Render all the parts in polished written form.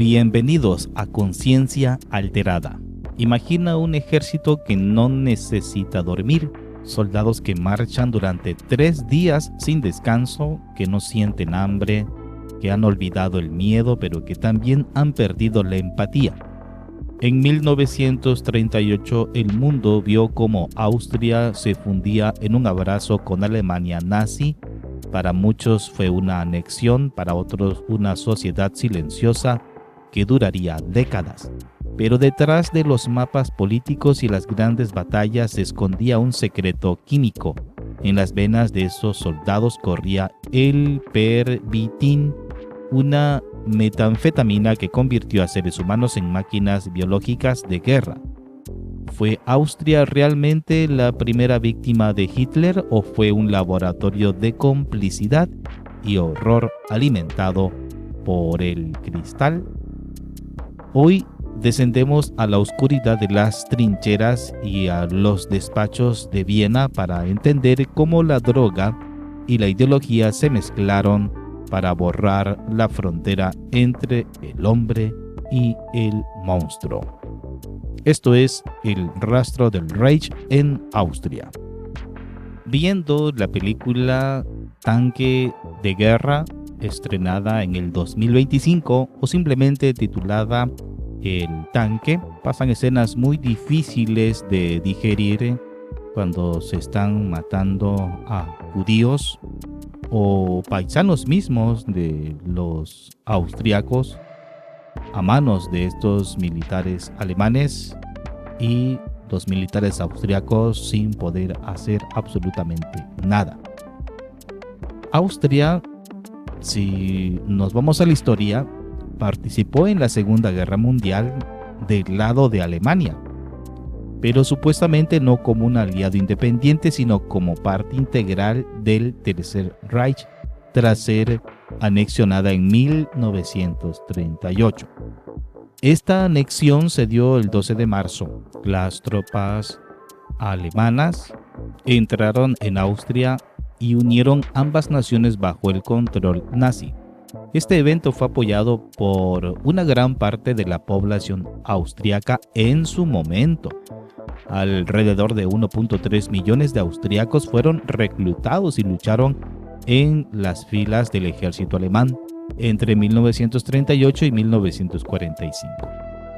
Bienvenidos a Conciencia Alterada. Imagina un ejército que no necesita dormir, soldados que marchan durante 3 días sin descanso, que no sienten hambre, que han olvidado el miedo, pero que también han perdido la empatía. En 1938 el mundo vio cómo Austria se fundía en un abrazo con Alemania nazi. Para muchos fue una anexión, para otros una sociedad silenciosa que duraría décadas. Pero detrás de los mapas políticos y las grandes batallas se escondía un secreto químico. En las venas de esos soldados corría el pervitin, una metanfetamina que convirtió a seres humanos en máquinas biológicas de guerra. ¿Fue Austria realmente la primera víctima de Hitler o fue un laboratorio de complicidad y horror alimentado por el cristal? Hoy descendemos a la oscuridad de las trincheras y a los despachos de Viena para entender cómo la droga y la ideología se mezclaron para borrar la frontera entre el hombre y el monstruo. Esto es El rastro del Reich en Austria. Viendo la película Tanque de Guerra, estrenada en el 2025 o simplemente titulada El Tanque, pasan escenas muy difíciles de digerir cuando se están matando a judíos o paisanos mismos de los austriacos a manos de estos militares alemanes y los militares austriacos sin poder hacer absolutamente nada. Austria, si nos vamos a la historia, participó en la Segunda Guerra Mundial del lado de Alemania, pero supuestamente no como un aliado independiente, sino como parte integral del Tercer Reich, tras ser anexionada en 1938. Esta anexión se dio el 12 de marzo. Las tropas alemanas entraron en Austria y unieron ambas naciones bajo el control nazi. Este evento fue apoyado por una gran parte de la población austriaca en su momento. Alrededor de 1.3 millones de austriacos fueron reclutados y lucharon en las filas del ejército alemán entre 1938 y 1945.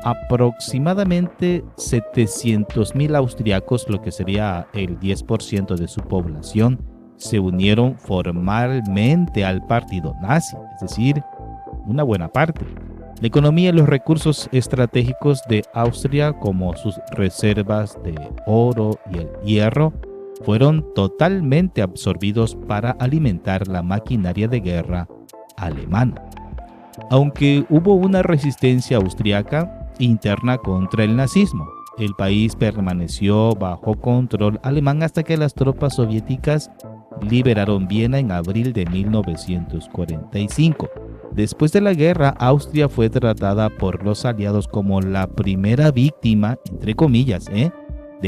Aproximadamente 700.000 austriacos, lo que sería el 10% de su población, se unieron formalmente al partido nazi, es decir, una buena parte. La economía y los recursos estratégicos de Austria, como sus reservas de oro y el hierro, fueron totalmente absorbidos para alimentar la maquinaria de guerra alemana. Aunque hubo una resistencia austriaca interna contra el nazismo, el país permaneció bajo control alemán hasta que las tropas soviéticas liberaron Viena en abril de 1945. Después de la guerra, Austria fue tratada por los aliados como la primera víctima, entre comillas, de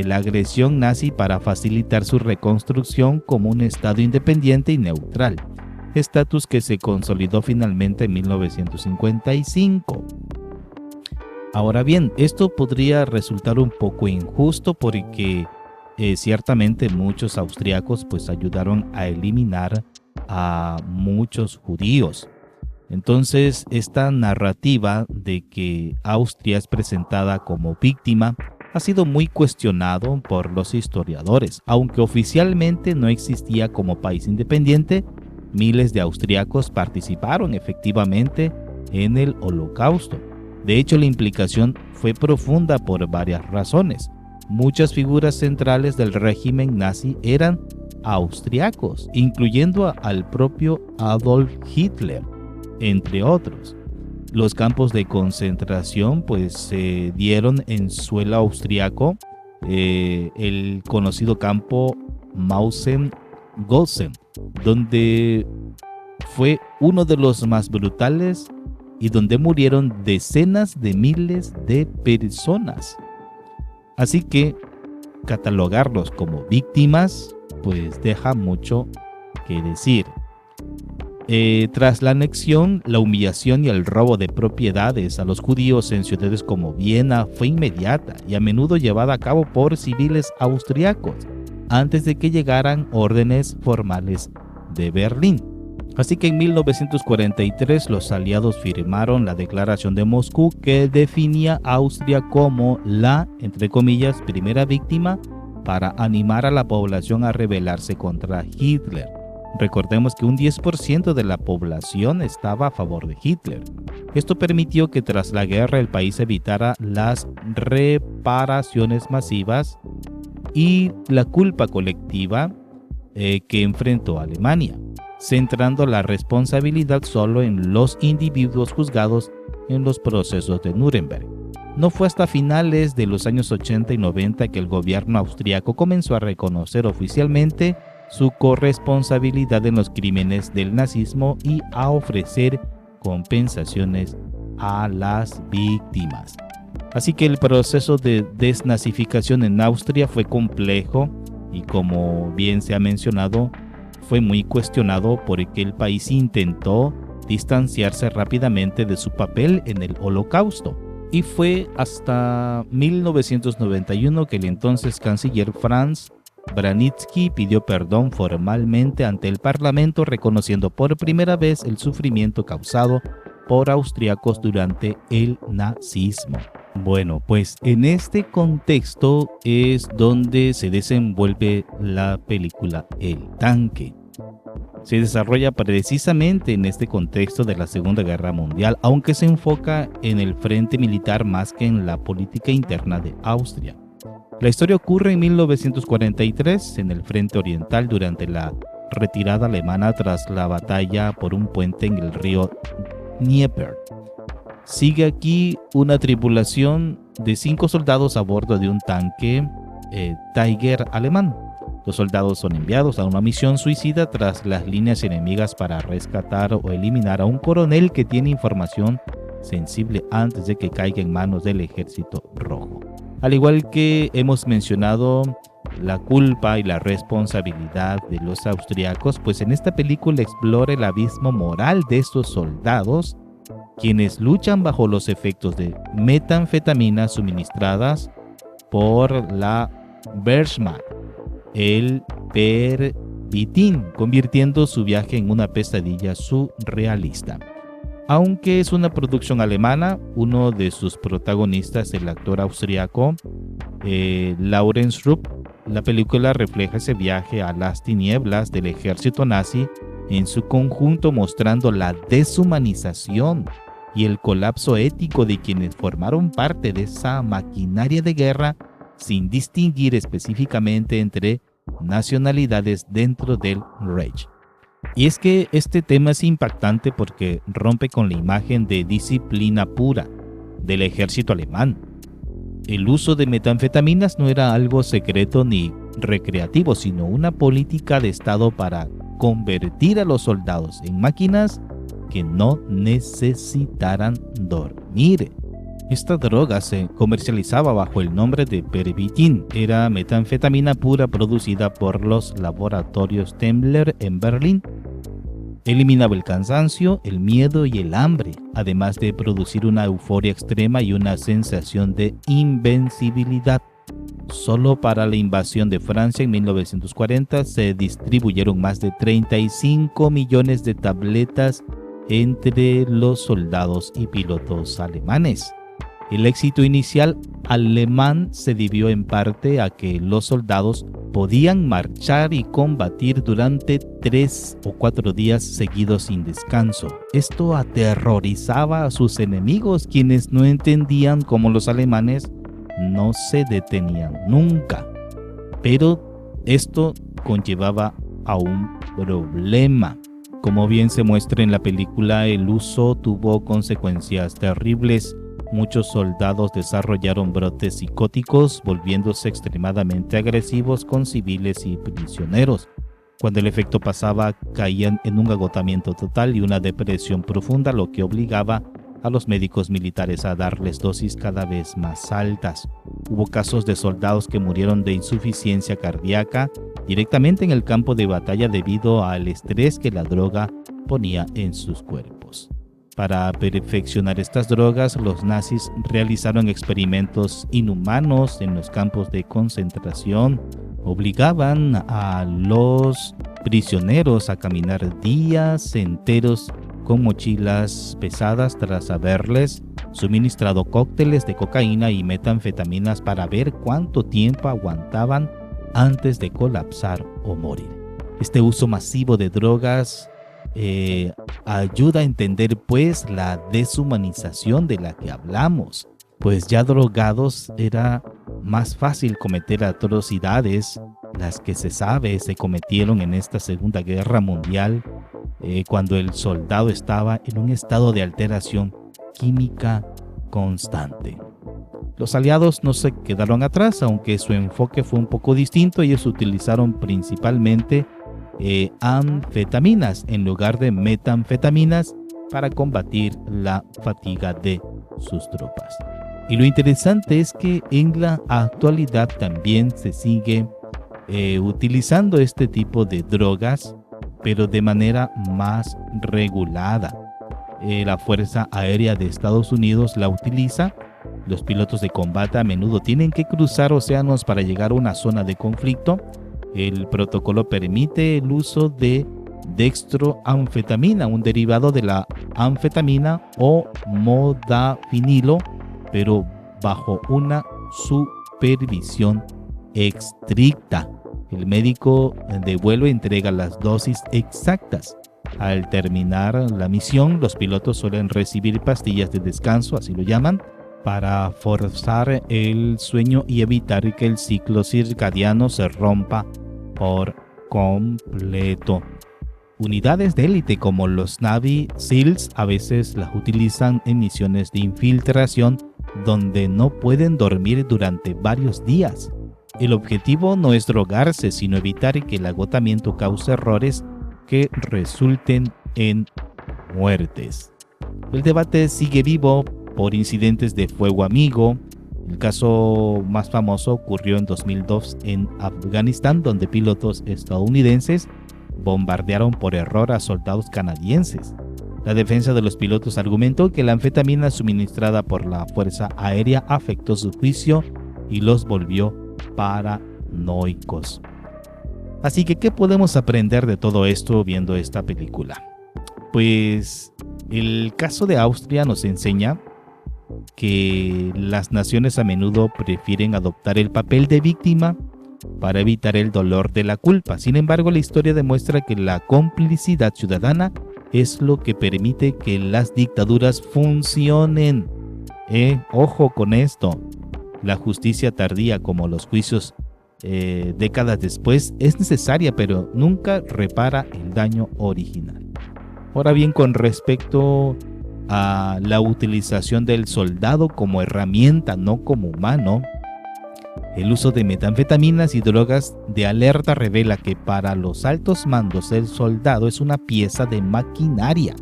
la agresión nazi para facilitar su reconstrucción como un estado independiente y neutral, estatus que se consolidó finalmente en 1955. Ahora bien, esto podría resultar un poco injusto porque ciertamente muchos austriacos pues ayudaron a eliminar a muchos judíos. Entonces, esta narrativa de que Austria es presentada como víctima ha sido muy cuestionado por los historiadores. Aunque oficialmente no existía como país independiente, miles de austriacos participaron efectivamente en el Holocausto. De hecho, la implicación fue profunda por varias razones. Muchas figuras centrales del régimen nazi eran austriacos, incluyendo al propio Adolf Hitler, entre otros. Los campos de concentración pues se dieron en suelo austriaco, el conocido campo Mauthausen, donde fue uno de los más brutales y donde murieron decenas de miles de personas. Así que catalogarlos como víctimas pues deja mucho que decir. Tras la anexión, la humillación y el robo de propiedades a los judíos en ciudades como Viena fue inmediata y a menudo llevada a cabo por civiles austriacos, antes de que llegaran órdenes formales de Berlín. Así que en 1943 los aliados firmaron la Declaración de Moscú, que definía a Austria como la, entre comillas, primera víctima para animar a la población a rebelarse contra Hitler. Recordemos que un 10% de la población estaba a favor de Hitler. Esto permitió que tras la guerra el país evitara las reparaciones masivas y la culpa colectiva que enfrentó Alemania, centrando la responsabilidad solo en los individuos juzgados en los procesos de Nuremberg. No fue hasta finales de los años 80 y 90 que el gobierno austriaco comenzó a reconocer oficialmente su corresponsabilidad en los crímenes del nazismo y a ofrecer compensaciones a las víctimas. Así que el proceso de desnazificación en Austria fue complejo y, como bien se ha mencionado, fue muy cuestionado porque el país intentó distanciarse rápidamente de su papel en el Holocausto. Y fue hasta 1991 que el entonces canciller Franz Vranitzky pidió perdón formalmente ante el Parlamento, reconociendo por primera vez el sufrimiento causado por austriacos durante el nazismo. Bueno, pues en este contexto es donde se desenvuelve la película El Tanque. Se desarrolla precisamente en este contexto de la Segunda Guerra Mundial, aunque se enfoca en el frente militar más que en la política interna de Austria. La historia ocurre en 1943 en el frente oriental durante la retirada alemana tras la batalla por un puente en el río Dnieper. Sigue aquí una tripulación de 5 soldados a bordo de un tanque Tiger alemán. Los soldados son enviados a una misión suicida tras las líneas enemigas para rescatar o eliminar a un coronel que tiene información sensible antes de que caiga en manos del Ejército Rojo. Al igual que hemos mencionado la culpa y la responsabilidad de los austriacos, pues en esta película explora el abismo moral de estos soldados, quienes luchan bajo los efectos de metanfetaminas suministradas por la Wehrmacht, el pervitin, convirtiendo su viaje en una pesadilla surrealista. Aunque es una producción alemana, uno de sus protagonistas, el actor austriaco Lawrence Rupp, la película refleja ese viaje a las tinieblas del ejército nazi en su conjunto, mostrando la deshumanización y el colapso ético de quienes formaron parte de esa maquinaria de guerra, sin distinguir específicamente entre nacionalidades dentro del Reich. Y es que este tema es impactante porque rompe con la imagen de disciplina pura del ejército alemán. El uso de metanfetaminas no era algo secreto ni recreativo, sino una política de Estado para convertir a los soldados en máquinas que no necesitaran dormir. Esta droga se comercializaba bajo el nombre de Pervitin. Era metanfetamina pura producida por los laboratorios Tembler en Berlín. Eliminaba el cansancio, el miedo y el hambre, además de producir una euforia extrema y una sensación de invencibilidad. Solo para la invasión de Francia en 1940 se distribuyeron más de 35 millones de tabletas entre los soldados y pilotos alemanes. El éxito inicial alemán se debió en parte a que los soldados podían marchar y combatir durante 3 o 4 días seguidos sin descanso. Esto aterrorizaba a sus enemigos, quienes no entendían cómo los alemanes no se detenían nunca. Pero esto conllevaba a un problema. Como bien se muestra en la película, el uso tuvo consecuencias terribles. Muchos soldados desarrollaron brotes psicóticos, volviéndose extremadamente agresivos con civiles y prisioneros. Cuando el efecto pasaba, caían en un agotamiento total y una depresión profunda, lo que obligaba a los médicos militares a darles dosis cada vez más altas. Hubo casos de soldados que murieron de insuficiencia cardíaca directamente en el campo de batalla debido al estrés que la droga ponía en sus cuerpos. Para perfeccionar estas drogas, los nazis realizaron experimentos inhumanos en los campos de concentración. Obligaban a los prisioneros a caminar días enteros con mochilas pesadas tras haberles suministrado cócteles de cocaína y metanfetaminas para ver cuánto tiempo aguantaban antes de colapsar o morir. Este uso masivo de drogas ayuda a entender pues la deshumanización de la que hablamos, pues ya drogados era más fácil cometer atrocidades, las que se sabe se cometieron en esta Segunda Guerra Mundial, cuando el soldado estaba en un estado de alteración química constante. Los aliados no se quedaron atrás, aunque su enfoque fue un poco distinto. Ellos utilizaron principalmente anfetaminas en lugar de metanfetaminas para combatir la fatiga de sus tropas. Y lo interesante es que en la actualidad también se sigue utilizando este tipo de drogas, pero de manera más regulada. La Fuerza Aérea de Estados Unidos la utiliza. Los pilotos de combate a menudo tienen que cruzar océanos para llegar a una zona de conflicto. El protocolo permite el uso de dextroanfetamina, un derivado de la anfetamina, o modafinilo, pero bajo una supervisión estricta. El médico de vuelo entrega las dosis exactas. Al terminar la misión, los pilotos suelen recibir pastillas de descanso, así lo llaman, para forzar el sueño y evitar que el ciclo circadiano se rompa por completo. Unidades de élite como los Navy SEALs a veces las utilizan en misiones de infiltración donde no pueden dormir durante varios días. El objetivo no es drogarse, sino evitar que el agotamiento cause errores que resulten en muertes. El debate sigue vivo por incidentes de fuego amigo. El caso más famoso ocurrió en 2002 en Afganistán, donde pilotos estadounidenses bombardearon por error a soldados canadienses. La defensa de los pilotos argumentó que la anfetamina suministrada por la Fuerza Aérea afectó su juicio y los volvió paranoicos. Así que, ¿qué podemos aprender de todo esto viendo esta película? Pues el caso de Austria nos enseña que las naciones a menudo prefieren adoptar el papel de víctima para evitar el dolor de la culpa. Sin embargo, la historia demuestra que la complicidad ciudadana es lo que permite que las dictaduras funcionen. Ojo con esto. La justicia tardía, como los juicios décadas después, es necesaria, pero nunca repara el daño original. Ahora bien, con respecto a la utilización del soldado como herramienta, no como humano, el uso de metanfetaminas y drogas de alerta revela que para los altos mandos el soldado es una pieza de maquinaria.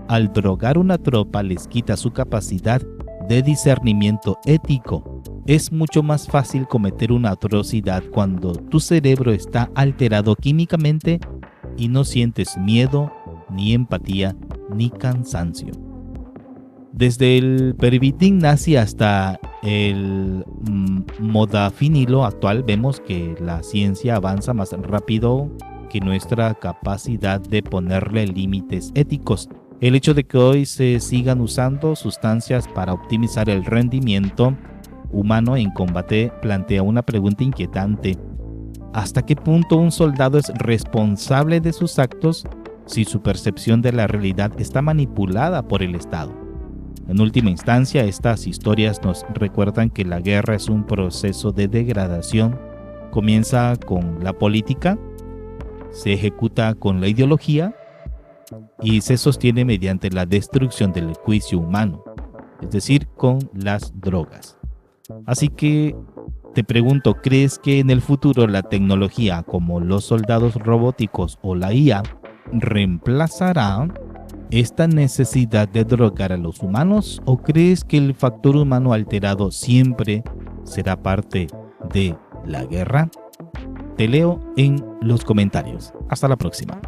Al drogar una tropa les quita su capacidad de discernimiento ético. Es mucho más fácil cometer una atrocidad cuando tu cerebro está alterado químicamente y no sientes miedo, ni empatía, ni cansancio. Desde el Pervitin nazi hasta el modafinilo actual, vemos que la ciencia avanza más rápido que nuestra capacidad de ponerle límites éticos. El hecho de que hoy se sigan usando sustancias para optimizar el rendimiento humano en combate plantea una pregunta inquietante. ¿Hasta qué punto un soldado es responsable de sus actos si su percepción de la realidad está manipulada por el Estado? En última instancia, estas historias nos recuerdan que la guerra es un proceso de degradación. Comienza con la política, se ejecuta con la ideología y se sostiene mediante la destrucción del juicio humano, es decir, con las drogas. Así que te pregunto, ¿crees que en el futuro la tecnología como los soldados robóticos o la IA reemplazará esta necesidad de drogar a los humanos, o crees que el factor humano alterado siempre será parte de la guerra? Te leo en los comentarios. Hasta la próxima.